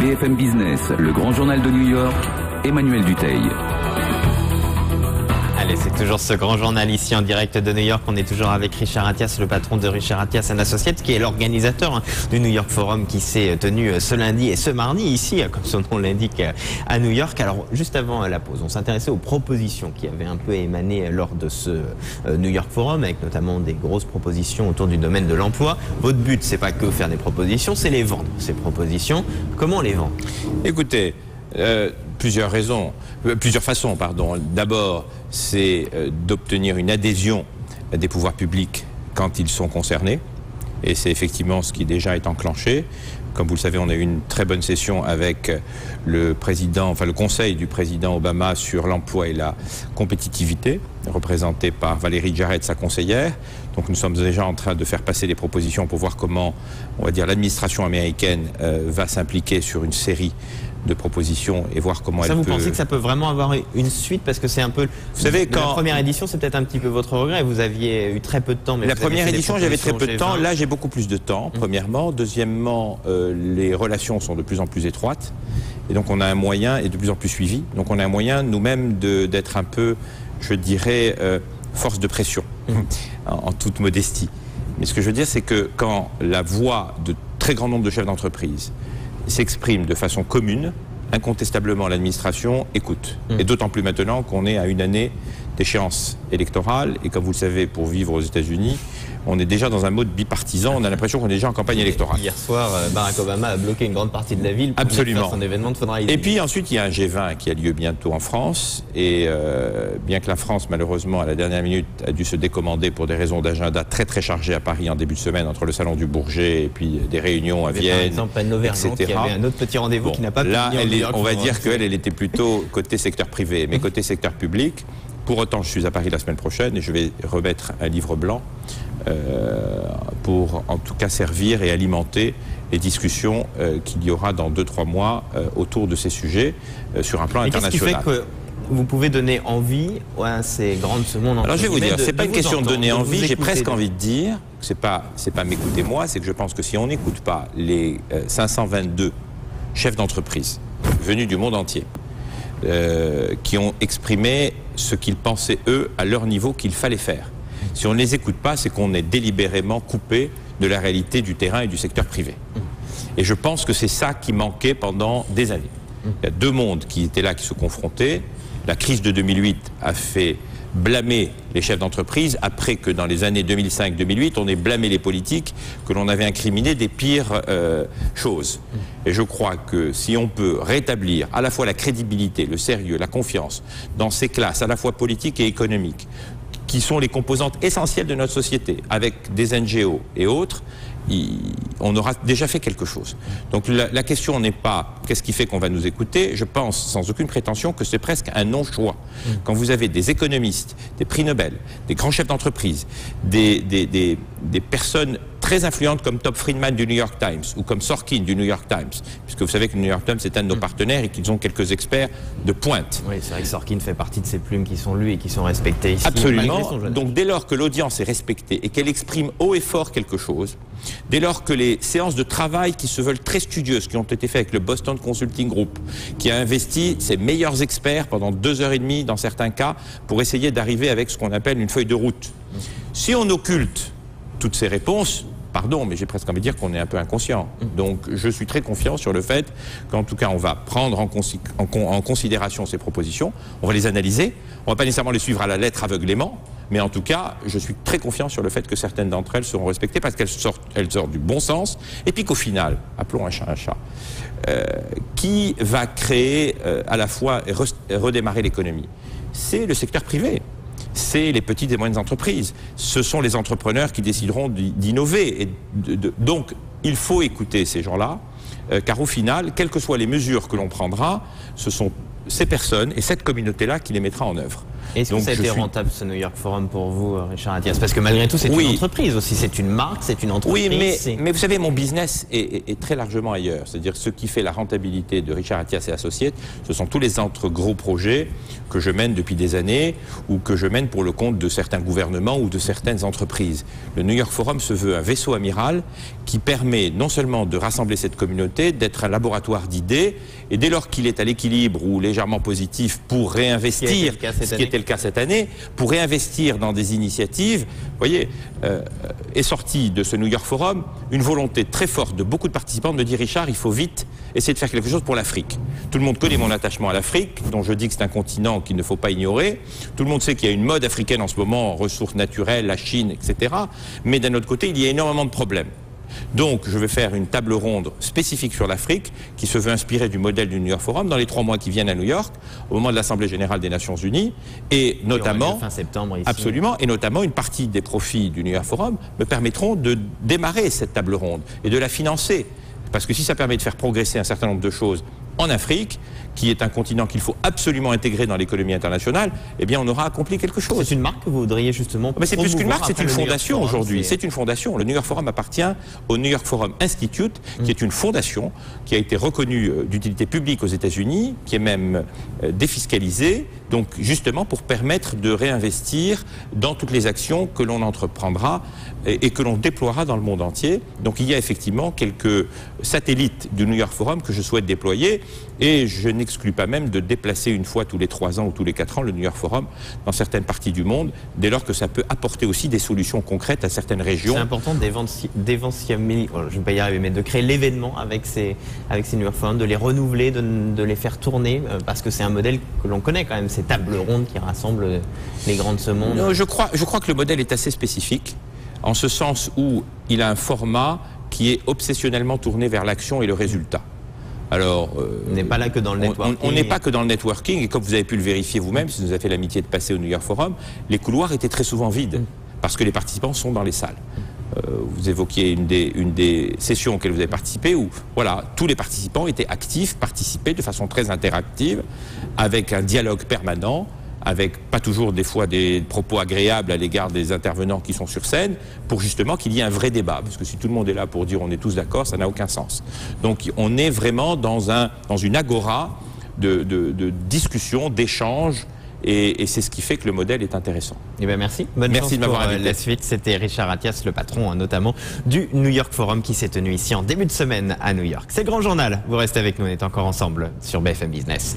BFM Business, le grand journal de New York, Emmanuel Dutheil. Allez, c'est toujours ce grand journal ici en direct de New York. On est toujours avec Richard Attias, le patron de Richard Attias & Associates, qui est l'organisateur du New York Forum qui s'est tenu ce lundi et ce mardi ici, comme son nom l'indique, à New York. Alors, juste avant la pause, on s'intéressait aux propositions qui avaient un peu émané lors de ce New York Forum, avec notamment des grosses propositions autour du domaine de l'emploi. Votre but, c'est pas que faire des propositions, c'est les vendre, ces propositions. Comment les vendre? Écoutez, plusieurs façons, pardon. D'abord, c'est d'obtenir une adhésion des pouvoirs publics quand ils sont concernés. Et c'est effectivement ce qui déjà est enclenché. Comme vous le savez, on a eu une très bonne session avec le conseil du président Obama sur l'emploi et la compétitivité, représenté par Valérie Jarrett, sa conseillère. Donc nous sommes déjà en train de faire passer des propositions pour voir comment, on va dire, l'administration américaine va s'impliquer sur une série de propositions et voir comment elle peut... Vous pensez que ça peut vraiment avoir une suite? Parce que c'est un peu... Vous savez, la première édition, c'est peut-être un petit peu votre regret. Vous aviez eu très peu de temps. Mais la première édition, j'avais très peu de temps. Là, j'ai beaucoup plus de temps, premièrement. Deuxièmement, les relations sont de plus en plus étroites. Et donc, on a un moyen, et de plus en plus suivi. Donc, on a un moyen, nous-mêmes, d'être un peu, je dirais, force de pression, en toute modestie. Mais ce que je veux dire, c'est que quand la voix de très grand nombre de chefs d'entreprise s'exprime de façon commune, incontestablement l'administration écoute. Et d'autant plus maintenant qu'on est à une année d'échéance électorale. Et comme vous le savez, pour vivre aux États-Unis, on est déjà dans un mode bipartisan. On a l'impression qu'on est déjà en campagne électorale. Hier soir, Barack Obama a bloqué une grande partie de la ville pour faire son événement de fundraising. Et puis ensuite, il y a un G20 qui a lieu bientôt en France. Et bien que la France, malheureusement, à la dernière minute, a dû se décommander pour des raisons d'agenda très très chargées à Paris en début de semaine, entre le salon du Bourget et puis des réunions à Vienne, par exemple, Anne Lauvergeon, qui avait un autre petit rendez-vous qui n'a pas pu venir. On va dire qu'elle était plutôt côté secteur privé, mais côté secteur public. Pour autant, je suis à Paris la semaine prochaine et je vais remettre un livre blanc pour en tout cas servir et alimenter les discussions qu'il y aura dans 2-3 mois autour de ces sujets sur un plan international. Qu'est-ce qui fait que vous pouvez donner envie à ces grandes secondes? Alors je vais vous dire, c'est pas une question de donner envie, j'ai presque envie de dire, c'est pas m'écouter moi, c'est que je pense que si on n'écoute pas les 522 chefs d'entreprise venus du monde entier, qui ont exprimé ce qu'ils pensaient, eux, à leur niveau qu'il fallait faire. Si on ne les écoute pas, c'est qu'on est délibérément coupé de la réalité du terrain et du secteur privé. Et je pense que c'est ça qui manquait pendant des années. Il y a deux mondes qui étaient là, qui se confrontaient. La crise de 2008 a fait blâmer les chefs d'entreprise après que dans les années 2005-2008, on ait blâmé les politiques, que l'on avait incriminé des pires choses. Et je crois que si on peut rétablir à la fois la crédibilité, le sérieux, la confiance dans ces classes à la fois politiques et économiques, qui sont les composantes essentielles de notre société, avec des NGO et autres, on aura déjà fait quelque chose. Donc la question n'est pas qu'est-ce qui fait qu'on va nous écouter. Je pense sans aucune prétention que c'est presque un non-choix. Quand vous avez des économistes, des prix Nobel, des grands chefs d'entreprise, des personnes très influentes comme Top Friedman du New York Times ou comme Sorkin du New York Times, puisque vous savez que le New York Times est un de nos partenaires et qu'ils ont quelques experts de pointe. Oui, c'est vrai que Sorkin fait partie de ces plumes qui sont lues et qui sont respectées ici. Absolument. Donc dès lors que l'audience est respectée et qu'elle exprime haut et fort quelque chose, dès lors que les séances de travail qui se veulent très studieuses, qui ont été faites avec le Boston Consulting Group, qui a investi ses meilleurs experts pendant 2h30 dans certains cas pour essayer d'arriver avec ce qu'on appelle une feuille de route. Si on occulte toutes ces réponses, pardon, mais j'ai presque envie de dire qu'on est un peu inconscient. Donc je suis très confiant sur le fait qu'en tout cas on va prendre en considération ces propositions, on va les analyser, on ne va pas nécessairement les suivre à la lettre aveuglément, mais en tout cas je suis très confiant sur le fait que certaines d'entre elles seront respectées parce qu'elles sortent du bon sens, et puis qu'au final, appelons un chat, qui va créer à la fois et redémarrer l'économie? C'est le secteur privé. C'est les petites et moyennes entreprises. Ce sont les entrepreneurs qui décideront d'innover. Donc, il faut écouter ces gens-là, car au final, quelles que soient les mesures que l'on prendra, ce sont ces personnes et cette communauté-là qui les mettra en œuvre. Est-ce que ça a été rentable ce New York Forum pour vous, Richard Attias? Parce que malgré tout, c'est une entreprise aussi, c'est une marque, c'est une entreprise. Oui, mais vous savez, mon business est très largement ailleurs. C'est-à-dire ce qui fait la rentabilité de Richard Attias et Associés, ce sont tous les autres gros projets que je mène depuis des années ou que je mène pour le compte de certains gouvernements ou de certaines entreprises. Le New York Forum se veut un vaisseau amiral qui permet non seulement de rassembler cette communauté, d'être un laboratoire d'idées, et dès lors qu'il est à l'équilibre ou légèrement positif pour réinvestir, ce qui était le cas cette année, pour réinvestir dans des initiatives, vous voyez, est sorti de ce New York Forum une volonté très forte de beaucoup de participants de me dire, Richard, il faut vite essayer de faire quelque chose pour l'Afrique. Tout le monde connaît mon attachement à l'Afrique, dont je dis que c'est un continent qu'il ne faut pas ignorer. Tout le monde sait qu'il y a une mode africaine en ce moment, ressources naturelles, la Chine, etc. Mais d'un autre côté, il y a énormément de problèmes. Donc, je vais faire une table ronde spécifique sur l'Afrique qui se veut inspirer du modèle du New York Forum dans les 3 mois qui viennent à New York, au moment de l'Assemblée Générale des Nations Unies, et notamment, fin septembre ici. Absolument, et notamment une partie des profits du New York Forum me permettront de démarrer cette table ronde et de la financer. Parce que si ça permet de faire progresser un certain nombre de choses en Afrique, qui est un continent qu'il faut absolument intégrer dans l'économie internationale, eh bien on aura accompli quelque chose. C'est une marque que vous voudriez justement mais c'est plus qu'une marque, c'est une fondation aujourd'hui. C'est une fondation. Le New York Forum appartient au New York Forum Institute, qui est une fondation qui a été reconnue d'utilité publique aux États-Unis, qui est même défiscalisée, donc justement pour permettre de réinvestir dans toutes les actions que l'on entreprendra et que l'on déploiera dans le monde entier. Donc il y a effectivement quelques satellites du New York Forum que je souhaite déployer, et je n'exclus pas même de déplacer une fois tous les 3 ans ou tous les 4 ans le New York Forum dans certaines parties du monde, dès lors que ça peut apporter aussi des solutions concrètes à certaines régions. C'est important je ne vais pas y arriver, mais de créer l'événement avec ces New York Forum, de les renouveler, de les faire tourner, parce que c'est un modèle que l'on connaît quand même, ces tables rondes qui rassemblent les grands de ce monde. Non, je crois que le modèle est assez spécifique, en ce sens où il a un format qui est obsessionnellement tourné vers l'action et le résultat. Alors, on n'est pas là que dans le networking. On n'est pas que dans le networking, et comme vous avez pu le vérifier vous-même, si vous avez fait l'amitié de passer au New York Forum, les couloirs étaient très souvent vides, parce que les participants sont dans les salles. Vous évoquiez une des sessions auxquelles vous avez participé, où voilà, tous les participants étaient actifs, participaient de façon très interactive, avec un dialogue permanent, avec pas toujours des fois des propos agréables à l'égard des intervenants qui sont sur scène, pour justement qu'il y ait un vrai débat. Parce que si tout le monde est là pour dire on est tous d'accord, ça n'a aucun sens. Donc on est vraiment dans une agora de discussion, d'échange, et c'est ce qui fait que le modèle est intéressant. Eh bien, merci. Bonne chance de m'avoir invité. La suite, c'était Richard Attias, le patron notamment du New York Forum, qui s'est tenu ici en début de semaine à New York. C'est le Grand Journal. Vous restez avec nous, on est encore ensemble sur BFM Business.